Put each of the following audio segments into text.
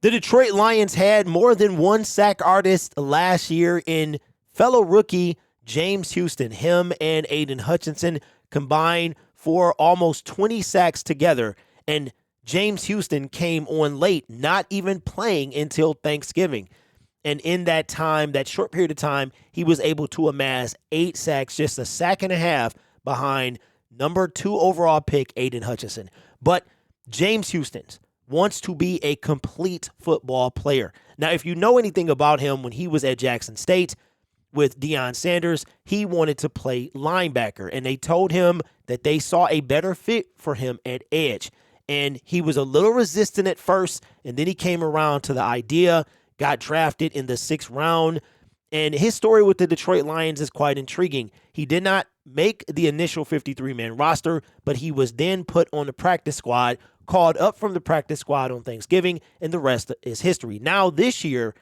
The Detroit Lions had more than one sack artist last year in fellow rookie James Houston. Him and Aiden Hutchinson combined for almost 20 sacks together, and James Houston came on late, not even playing until Thanksgiving. And in that time, that short period of time, he was able to amass 8 sacks, just a sack and a half behind number 2 overall pick Aiden Hutchinson. But James Houston wants to be a complete football player. Now, if you know anything about him, when he was at Jackson State with Deion Sanders, he wanted to play linebacker, and they told him that they saw a better fit for him at edge. And he was a little resistant at first, and then he came around to the idea, got drafted in the 6th round, and his story with the Detroit Lions is quite intriguing. He did not make the initial 53-man roster, but he was then put on the practice squad, called up from the practice squad on Thanksgiving, and the rest is history. Now, this year,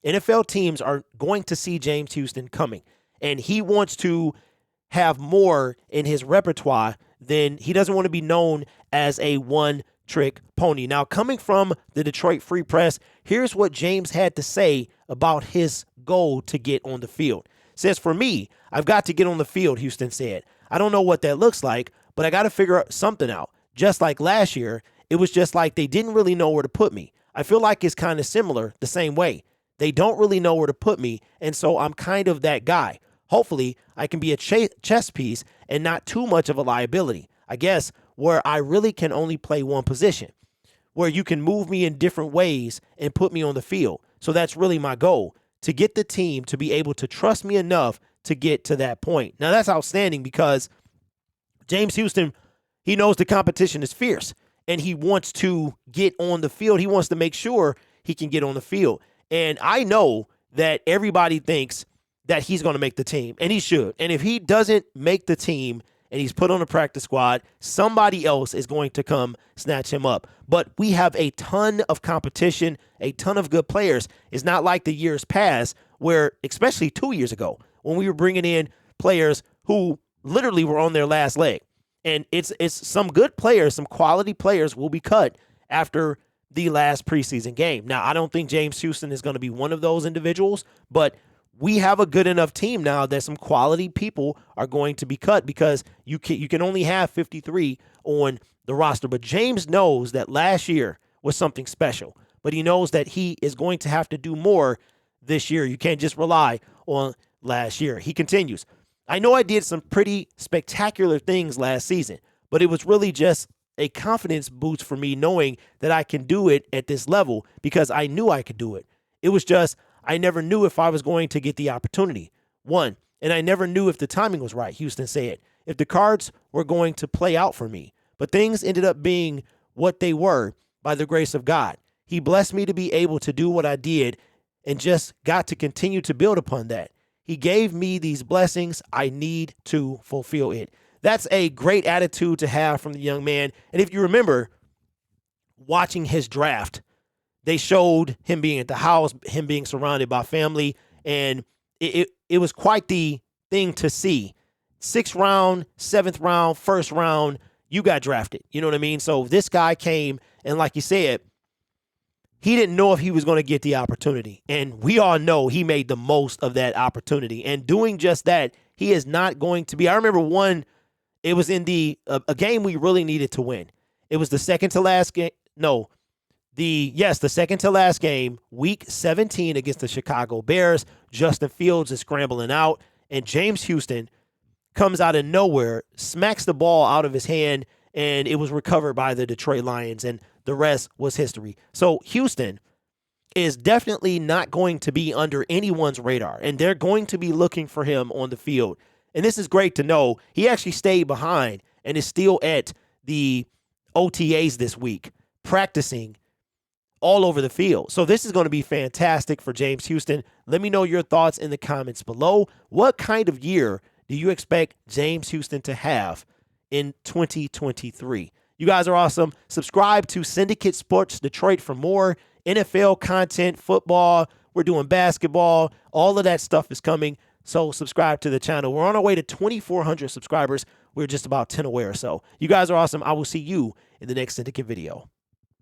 NFL teams are going to see James Houston coming, and he wants to have more in his repertoire than he doesn't want to be known as a one-trick pony. Now, coming from the Detroit Free Press, here's what James had to say about his goal to get on the field. Says, "For me, I've got to get on the field," Houston said. "I don't know what that looks like, but I got to figure something out. Just like last year, it was just like they didn't really know where to put me. I feel like it's kind of similar the same way. They don't really know where to put me, and so I'm kind of that guy. Hopefully, I can be a chess piece and not too much of a liability. I guess where I really can only play one position, where you can move me in different ways and put me on the field. So that's really my goal, to get the team to be able to trust me enough to get to that point." Now, that's outstanding because James Houston, he knows the competition is fierce, and he wants to get on the field. He wants to make sure he can get on the field. And I know that everybody thinks that he's going to make the team, and he should. And if he doesn't make the team and he's put on the practice squad, somebody else is going to come snatch him up. But we have a ton of competition, a ton of good players. It's not like the years past where, especially 2 years ago, when we were bringing in players who literally were on their last leg. And it's some good players, some quality players will be cut after the last preseason game. Now, I don't think James Houston is going to be one of those individuals, but we have a good enough team now that some quality people are going to be cut because you can only have 53 on the roster. But James knows that last year was something special, but he knows that he is going to have to do more this year. You can't just rely on last year. He continues, "I know I did some pretty spectacular things last season, but it was really just a confidence boost for me knowing that I can do it at this level because I knew I could do it. It was just I never knew if I was going to get the opportunity. And I never knew if the timing was right," Houston said, "if the cards were going to play out for me. But things ended up being what they were by the grace of God. He blessed me to be able to do what I did and just got to continue to build upon that. He gave me these blessings. I need to fulfill it." That's a great attitude to have from the young man. And if you remember watching his draft, they showed him being at the house, him being surrounded by family, and it was quite the thing to see. 6th round, 7th round, 1st round, you got drafted. You know what I mean? So this guy came, and like you said, he didn't know if he was going to get the opportunity. And we all know he made the most of that opportunity. And doing just that, he is not going to be. I remember it was in a game we really needed to win. It was the second to last game. No, the second to last game, week 17 against the Chicago Bears. Justin Fields is scrambling out, and James Houston comes out of nowhere, smacks the ball out of his hand, and it was recovered by the Detroit Lions, and the rest was history. So Houston is definitely not going to be under anyone's radar, and they're going to be looking for him on the field. And this is great to know. He actually stayed behind and is still at the OTAs this week, practicing all over the field. So this is going to be fantastic for James Houston. Let me know your thoughts in the comments below. What kind of year do you expect James Houston to have in 2023? You guys are awesome. Subscribe to Syndicate Sports Detroit for more NFL content, football. We're doing basketball. All of that stuff is coming. So subscribe to the channel. We're on our way to 2,400 subscribers. We're just about 10 away or so. You guys are awesome. I will see you in the next Syndicate video.